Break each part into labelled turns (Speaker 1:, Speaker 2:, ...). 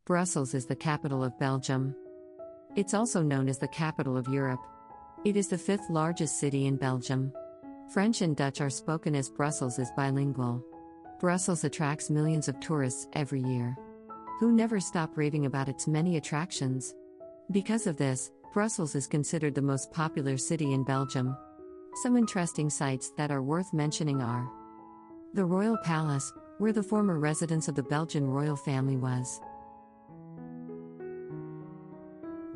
Speaker 1: Brussels is the capital of Belgium. It's also known as the capital of Europe. It is the fifth largest city in Belgium. French and Dutch are spoken as Brussels is bilingual. Brussels attracts millions of tourists every year, who never stop raving about its many attractions. Because of this, Brussels is considered the most popular city in Belgium. Some interesting sites that are worth mentioning are the Royal Palace, where the former residence of the Belgian royal family was.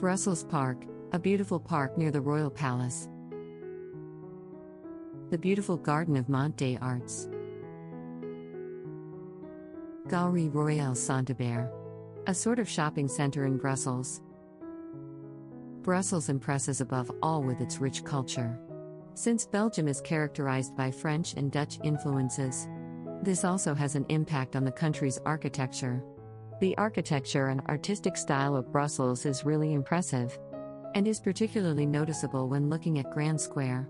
Speaker 1: Brussels Park, a beautiful park near the Royal Palace. The beautiful Garden of Mont des Arts. Galerie Royale Saint-Hubert, a sort of shopping center in Brussels. Brussels impresses above all with its rich culture. Since Belgium is characterized by French and Dutch influences, this also has an impact on the country's architecture. The architecture and artistic style of Brussels is really impressive, and is particularly noticeable when looking at Grand Square,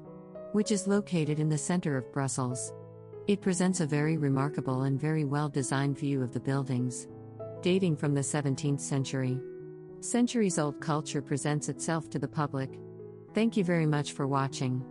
Speaker 1: which is located in the center of Brussels. It presents a very remarkable and very well-designed view of the buildings, dating from the 17th century. Centuries-old culture presents itself to the public. Thank you very much for watching.